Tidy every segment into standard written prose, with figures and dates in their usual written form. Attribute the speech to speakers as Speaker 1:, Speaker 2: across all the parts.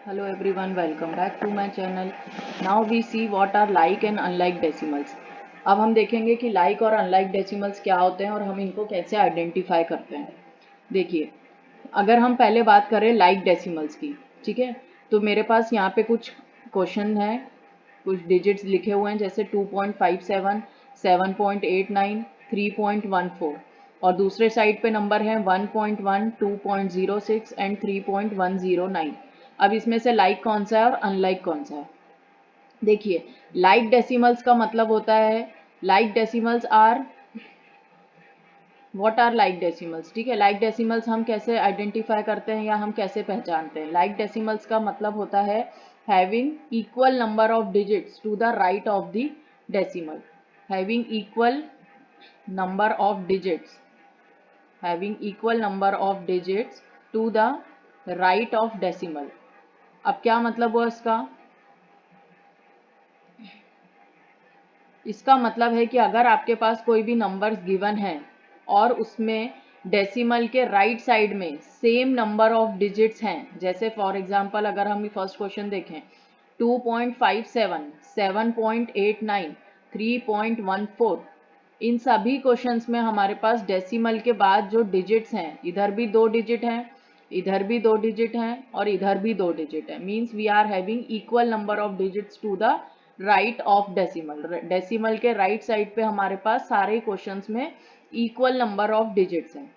Speaker 1: Hello everyone, welcome back to my channel. Now we see what are like and unlike decimals. अब हम देखेंगे कि like और unlike decimals क्या होते हैं और हम इनको कैसे आइडेंटिफाई करते हैं। देखिए, अगर हम पहले बात करें like decimals की, ठीक है, तो मेरे पास यहाँ पे कुछ क्वेश्चन है, कुछ डिजिट्स लिखे हुए हैं जैसे 2.57, 7.89, 3.14 और दूसरे साइड पे नंबर हैं 1.1, 2.06 एंड 3.109। अब इसमें से लाइक कौन सा है और अनलाइक कौन सा है। देखिए, लाइक डेसिमल्स का मतलब होता है, like decimals are what are like decimals. ठीक है, लाइक डेसिमल्स हम कैसे आइडेंटिफाई करते हैं या हम कैसे पहचानते हैं। लाइक डेसिमल्स का मतलब होता है having equal number of digits to the right of the decimal. Having equal number of digits, having equal number of digits to the right of decimal. अब क्या मतलब हुआ इसका? इसका मतलब है कि अगर आपके पास कोई भी नंबर्स गिवन है और उसमें डेसिमल के राइट साइड में सेम नंबर ऑफ डिजिट्स हैं, जैसे फॉर एग्जांपल अगर हम फर्स्ट क्वेश्चन देखें 2.57, 7.89, 3.14, इन सभी क्वेश्चंस में हमारे पास डेसिमल के बाद जो डिजिट्स हैं, इधर भी 2 डिजिट हैं, इधर भी 2 डिजिट हैं और इधर भी 2 डिजिट है। Means we are having equal number of digits to the right of decimal. Decimal के राइट साइड पे हमारे पास सारे क्वेश्चंस में इक्वल नंबर ऑफ डिजिट्स हैं।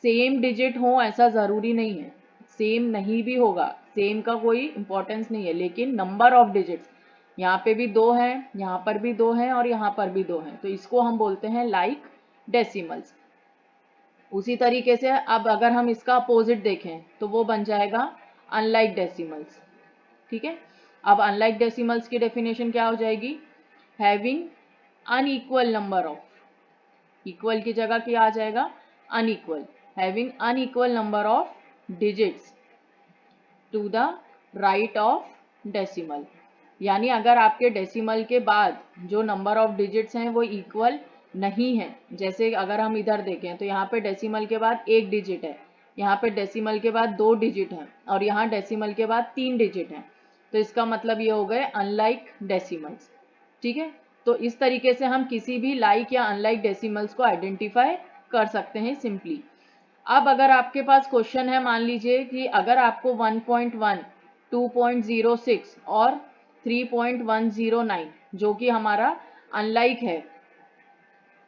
Speaker 1: सेम डिजिट हो ऐसा ज़रूरी नहीं है, सेम नहीं भी होगा, सेम का कोई इंपॉर्टेंस नहीं है, लेकिन नंबर ऑफ डिजिट्स यहाँ पे भी 2 हैं, यहाँ पर भी 2 हैं और यहाँ पर भी 2 हैं, तो इसको हम बोलते हैं लाइक डेसिमल्स। उसी तरीके से अब अगर हम इसका अपोजिट देखें तो वो बन जाएगा अनलाइक डेसिमल्स। ठीक है, अब अनलाइक डेसिमल्स की डेफिनेशन क्या हो जाएगी? Having unequal number of, equal की जगह क्या आ जाएगा? Unequal. Having unequal number of digits to the right of decimal. यानी अगर आपके डेसिमल के बाद जो नंबर ऑफ डिजिट्स हैं वो इक्वल नहीं है, जैसे अगर हम इधर देखें तो यहाँ पे डेसिमल के बाद 1 डिजिट है, यहाँ पे डेसिमल के बाद 2 डिजिट हैं और यहाँ डेसिमल के बाद 3 डिजिट हैं, तो इसका मतलब ये हो गए अनलाइक डेसिमल्स। ठीक है, तो इस तरीके से हम किसी भी लाइक या अनलाइक डेसिमल्स को आइडेंटिफाई कर सकते हैं सिंपली। अब अगर आपके पास क्वेश्चन है, मान लीजिए कि अगर आपको 1.1, 2.06 और 3.109 जो कि हमारा अनलाइक है,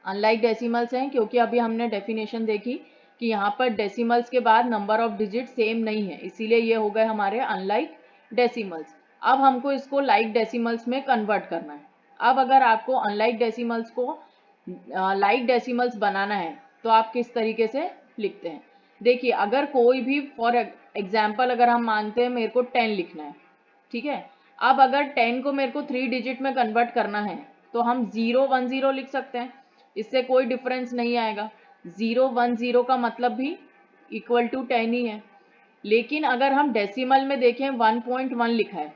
Speaker 1: अनलाइक डेसिमल्स हैं, क्योंकि अभी हमने डेफिनेशन देखी कि यहाँ पर डेसिमल्स के बाद नंबर ऑफ डिजिट सेम नहीं है, इसीलिए ये हो गए हमारे अनलाइक डेसिमल्स। अब हमको इसको लाइक डेसिमल्स में कन्वर्ट करना है। अब अगर आपको अनलाइक डेसिमल्स को लाइक डेसिमल्स बनाना है तो आप किस तरीके से लिखते हैं? देखिए, अगर कोई भी फॉर एग्जाम्पल अगर हम मानते हैं मेरे को 10 लिखना है, ठीक है, अब अगर 10 को मेरे को 3 डिजिट में कन्वर्ट करना है तो हम 010 लिख सकते हैं, इससे कोई डिफरेंस नहीं आएगा। 010 का मतलब भी इक्वल टू 10 ही है। लेकिन अगर हम डेसिमल में देखें 1.1 लिखा है,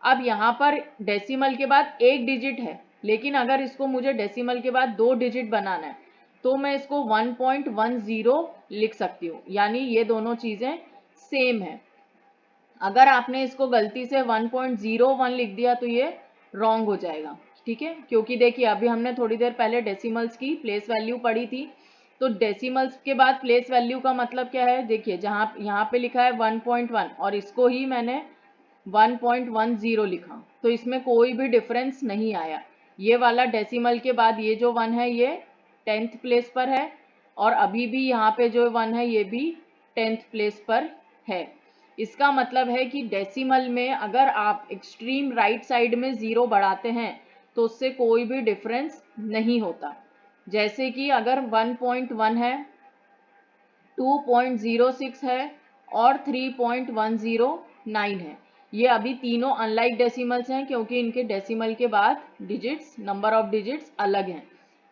Speaker 1: अब यहाँ पर डेसिमल के बाद 1 डिजिट है, लेकिन अगर इसको मुझे डेसिमल के बाद 2 डिजिट बनाना है तो मैं इसको 1.10 लिख सकती हूँ, यानी ये दोनों चीज़ें सेम है। अगर आपने इसको गलती से 1.01 लिख दिया तो ये रॉन्ग हो जाएगा। ठीक है, क्योंकि देखिए अभी हमने थोड़ी देर पहले डेसिमल्स की प्लेस वैल्यू पढ़ी थी, तो डेसिमल्स के बाद प्लेस वैल्यू का मतलब क्या है? देखिए, जहाँ यहाँ पे लिखा है 1.1 और इसको ही मैंने 1.10 लिखा, तो इसमें कोई भी डिफरेंस नहीं आया। ये वाला डेसिमल के बाद ये जो 1 है ये 10th प्लेस पर है और अभी भी यहाँ पे जो 1 है ये भी 10th प्लेस पर है। इसका मतलब है कि डेसिमल में अगर आप एक्सट्रीम राइट साइड में 0 बढ़ाते हैं तो उससे कोई भी डिफरेंस नहीं होता। जैसे कि अगर 1.1 है, 2.06 है और 3.109 है, ये अभी तीनों अनलाइक डेसिमल्स हैं क्योंकि इनके डेसिमल के बाद डिजिट्स, नंबर ऑफ डिजिट्स अलग हैं।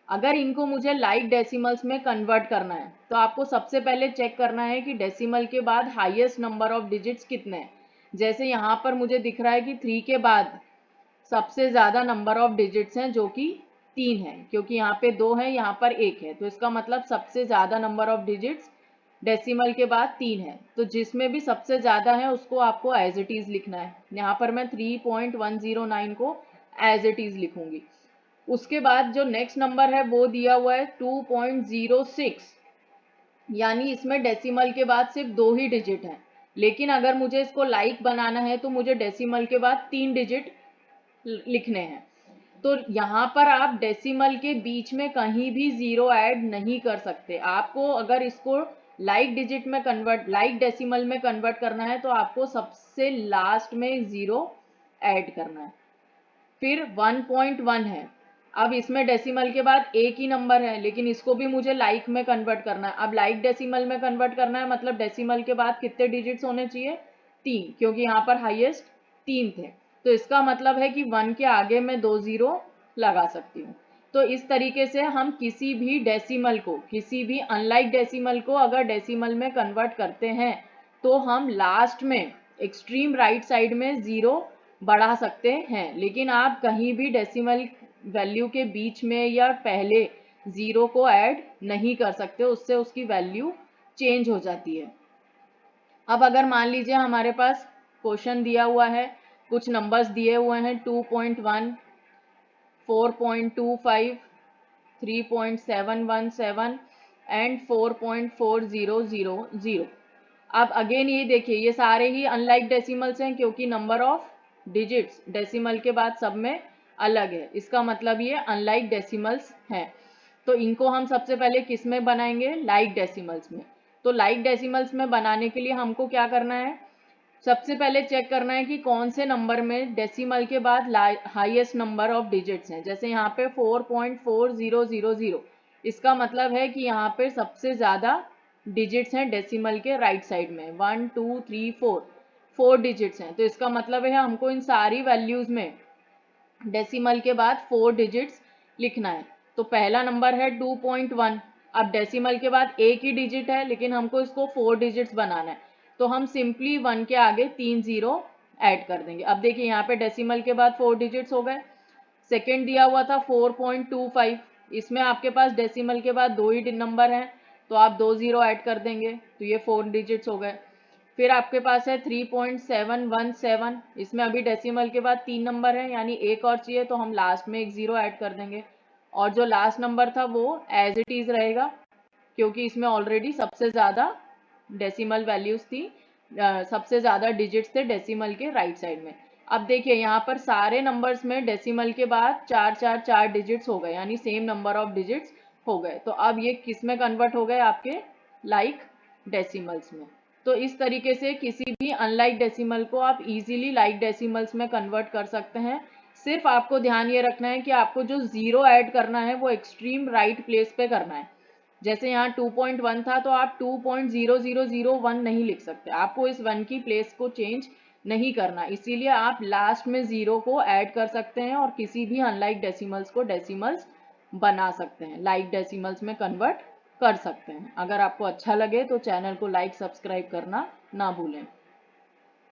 Speaker 1: अगर इनको मुझे लाइक डेसिमल्स में कन्वर्ट करना है तो आपको सबसे पहले चेक करना है कि डेसिमल के बाद हाईएस्ट नंबर ऑफ डिजिट्स कितने हैं। जैसे यहाँ पर मुझे दिख रहा है कि 3 के बाद सबसे ज़्यादा नंबर ऑफ डिजिट्स हैं जो कि 3 है, क्योंकि यहाँ पे 2 है, यहाँ पर 1 है, तो इसका मतलब सबसे ज़्यादा नंबर ऑफ डिजिट्स डेसिमल के बाद 3 है, तो जिसमें भी सबसे ज़्यादा है उसको आपको एज इट इज़ लिखना है। यहाँ पर मैं 3.109 को एज इट इज़ लिखूंगी। उसके बाद जो नेक्स्ट नंबर है वो दिया हुआ है 2.06, यानी इसमें डेसिमल के बाद सिर्फ 2 ही डिजिट हैं, लेकिन अगर मुझे इसको लाइक बनाना है तो मुझे डेसिमल के बाद 3 डिजिट लिखने हैं। तो यहाँ पर आप डेसिमल के बीच में कहीं भी जीरो ऐड नहीं कर सकते। आपको अगर इसको लाइक डेसिमल में कन्वर्ट करना है तो आपको सबसे लास्ट में जीरो ऐड करना है। फिर 1.1 है, अब इसमें डेसिमल के बाद एक ही नंबर है, लेकिन इसको भी मुझे लाइक में कन्वर्ट करना है। अब लाइक डेसिमल में कन्वर्ट करना है मतलब डेसिमल के बाद कितने डिजिट्स होने चाहिए? 3, क्योंकि यहाँ पर हाईएस्ट 3 थे। तो इसका मतलब है कि 1 के आगे मैं 2 जीरो लगा सकती हूँ। तो इस तरीके से हम किसी भी डेसिमल को, किसी भी अनलाइक डेसिमल को अगर डेसिमल में कन्वर्ट करते हैं तो हम लास्ट में एक्सट्रीम राइट साइड में जीरो बढ़ा सकते हैं, लेकिन आप कहीं भी डेसिमल वैल्यू के बीच में या पहले जीरो को ऐड नहीं कर सकते, उससे उसकी वैल्यू चेंज हो जाती है। अब अगर मान लीजिए हमारे पास क्वेश्चन दिया हुआ है, कुछ नंबर्स दिए हुए हैं 2.1, 4.25, 3.717 एंड 4.4000। अब अगेन ये देखिए, ये सारे ही अनलाइक डेसिमल्स हैं क्योंकि नंबर ऑफ डिजिट्स डेसिमल के बाद सब में अलग है। इसका मतलब ये अनलाइक डेसिमल्स हैं। तो इनको हम सबसे पहले किस में बनाएंगे? लाइक डेसिमल्स में। तो लाइक डेसिमल्स में बनाने के लिए हमको क्या करना है? सबसे पहले चेक करना है कि कौन से नंबर में डेसिमल के बाद हाईएस्ट नंबर ऑफ डिजिट्स हैं। जैसे यहाँ पे 4.4000, इसका मतलब है कि यहाँ पे सबसे ज़्यादा डिजिट्स हैं डेसिमल के राइट साइड में। 1 2 3 4, 4 डिजिट्स हैं। तो इसका मतलब है हमको इन सारी वैल्यूज़ में डेसिमल के बाद 4 डिजिट्स लिखना है। तो पहला नंबर है 2.1। अब डेसिमल के बाद एक ही डिजिट है, लेकिन हमको इसको 4 डिजिट्स बनाना है, तो हम सिंपली 1 के आगे 3 जीरो ऐड कर देंगे। अब देखिए यहाँ पे डेसिमल के बाद 4 डिजिट्स हो गए। सेकेंड दिया हुआ था 4.25, इसमें आपके पास डेसिमल के बाद 2 ही नंबर हैं, तो आप 2 जीरो ऐड कर देंगे, तो ये 4 डिजिट्स हो गए। फिर आपके पास है 3.717, इसमें अभी डेसिमल के बाद 3 नंबर है, यानी एक और चाहिए, तो हम लास्ट में एक जीरो ऐड कर देंगे। और जो लास्ट नंबर था वो एज इट इज़ रहेगा, क्योंकि इसमें ऑलरेडी सबसे ज़्यादा डेसिमल वैल्यूज़ थी, सबसे ज़्यादा डिजिट्स थे डेसिमल के राइट साइड में। अब देखिए यहाँ पर सारे नंबर्स में डेसिमल के बाद 4 डिजिट्स हो गए, यानी सेम नंबर ऑफ डिजिट्स हो गए। तो अब ये किस में कन्वर्ट हो गए? आपके लाइक डेसिमल्स में। तो इस तरीके से किसी भी अनलाइक डेसिमल को आप इजीली लाइक डेसिमल्स में कन्वर्ट कर सकते हैं। सिर्फ आपको ध्यान ये रखना है कि आपको जो जीरो ऐड करना है वो एक्सट्रीम राइट प्लेस पे करना है। जैसे यहाँ 2.1 था, तो आप 2.0001 नहीं लिख सकते, आपको इस 1 की प्लेस को चेंज नहीं करना, इसीलिए आप लास्ट में जीरो को ऐड कर सकते हैं और किसी भी अनलाइक डेसिमल्स को डेसिमल्स बना सकते हैं, लाइक डेसिमल्स में कन्वर्ट कर सकते हैं। अगर आपको अच्छा लगे तो चैनल को लाइक सब्सक्राइब करना ना भूलें।